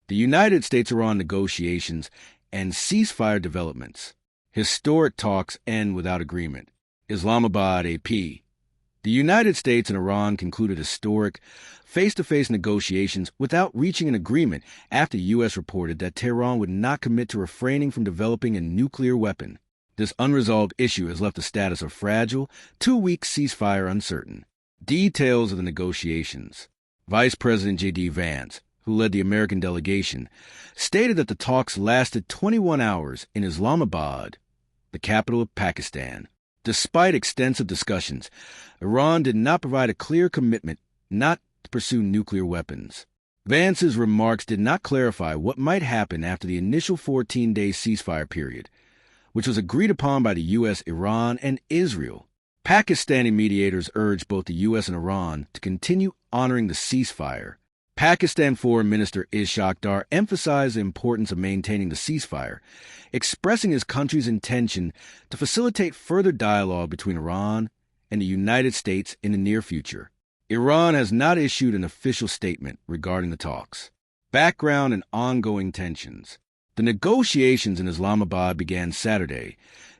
The United States-Iran negotiations and ceasefire developments. Historic talks end without agreement. Islamabad AP. The United States and Iran concluded historic, face-to-face negotiations without reaching an agreement after the U.S. reported that Tehran would not commit to refraining from developing a nuclear weapon. This unresolved issue has left the status of fragile, 2-week ceasefire uncertain. Details of the negotiations. Vice President J.D. Vance, who led the American delegation, stated that the talks lasted 21 hours in Islamabad, the capital of Pakistan. Despite extensive discussions, Iran did not provide a clear commitment not to pursue nuclear weapons. Vance's remarks did not clarify what might happen after the initial 14-day ceasefire period, which was agreed upon by the U.S., Iran, and Israel. Pakistani mediators urged both the U.S. and Iran to continue honoring the ceasefire. Pakistan Foreign Minister Ishaq Dar emphasized the importance of maintaining the ceasefire, expressing his country's intention to facilitate further dialogue between Iran and the United States in the near future. Iran has not issued an official statement regarding the talks. Background and ongoing tensions. The negotiations in Islamabad began Saturday,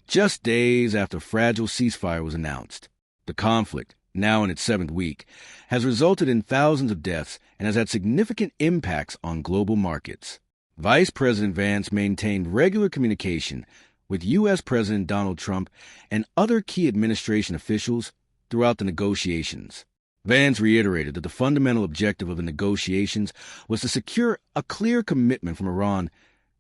just days after a fragile ceasefire was announced. The conflict, now in its 7th week, has resulted in thousands of deaths and has had significant impacts on global markets. Vice President Vance maintained regular communication with U.S. President Donald Trump and other key administration officials throughout the negotiations. Vance reiterated that the fundamental objective of the negotiations was to secure a clear commitment from Iran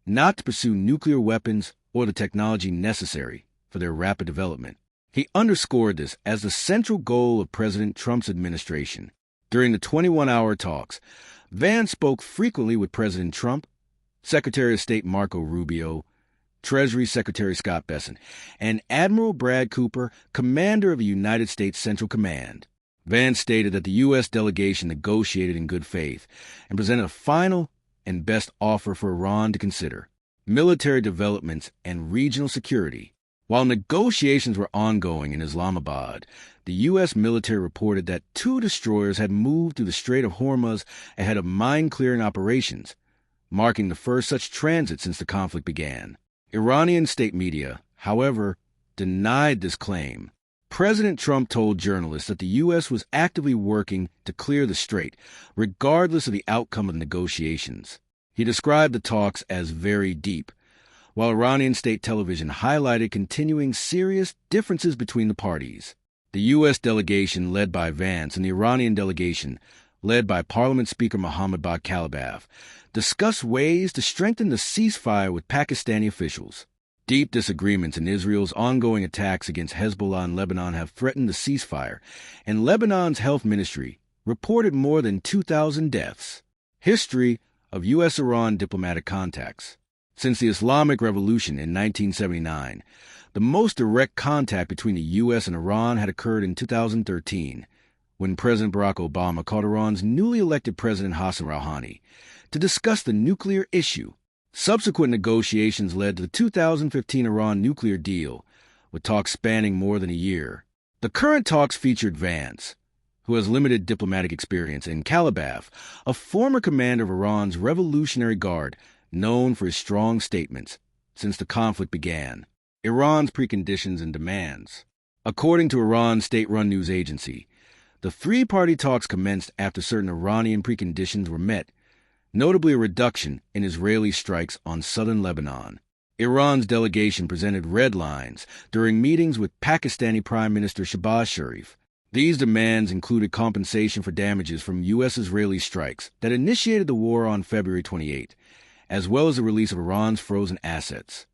not to pursue nuclear weapons or the technology necessary for their rapid development. He underscored this as the central goal of President Trump's administration. During the 21-hour talks, Vance spoke frequently with President Trump, Secretary of State Marco Rubio, Treasury Secretary Scott Bessent, and Admiral Brad Cooper, commander of the United States Central Command. Vance stated that the U.S. delegation negotiated in good faith and presented a final and best offer for Iran to consider: military developments and regional security. While negotiations were ongoing in Islamabad, the U.S. military reported that 2 destroyers had moved through the Strait of Hormuz ahead of mine-clearing operations, marking the first such transit since the conflict began. Iranian state media, however, denied this claim. President Trump told journalists that the U.S. was actively working to clear the strait, regardless of the outcome of the negotiations. He described the talks as very deep, while Iranian state television highlighted continuing serious differences between the parties. The U.S. delegation led by Vance and the Iranian delegation, led by Parliament Speaker Mohammad Bagh Kalibaf, discussed ways to strengthen the ceasefire with Pakistani officials. Deep disagreements in Israel's ongoing attacks against Hezbollah in Lebanon have threatened the ceasefire, and Lebanon's health ministry reported more than 2,000 deaths. History of U.S.-Iran diplomatic contacts. Since the Islamic Revolution in 1979, the most direct contact between the U.S. and Iran had occurred in 2013, when President Barack Obama called Iran's newly elected President Hassan Rouhani to discuss the nuclear issue. Subsequent negotiations led to the 2015 Iran nuclear deal, with talks spanning more than a year. The current talks featured Vance, who has limited diplomatic experience, and Kalibaf, a former commander of Iran's Revolutionary Guard, known for his strong statements since the conflict began. Iran's preconditions and demands. According to Iran's state-run news agency, the 3-party talks commenced after certain Iranian preconditions were met, notably a reduction in Israeli strikes on southern Lebanon. Iran's delegation presented red lines during meetings with Pakistani Prime Minister Shehbaz Sharif. These demands included compensation for damages from U.S.-Israeli strikes that initiated the war on February 28, as well as the release of Iran's frozen assets.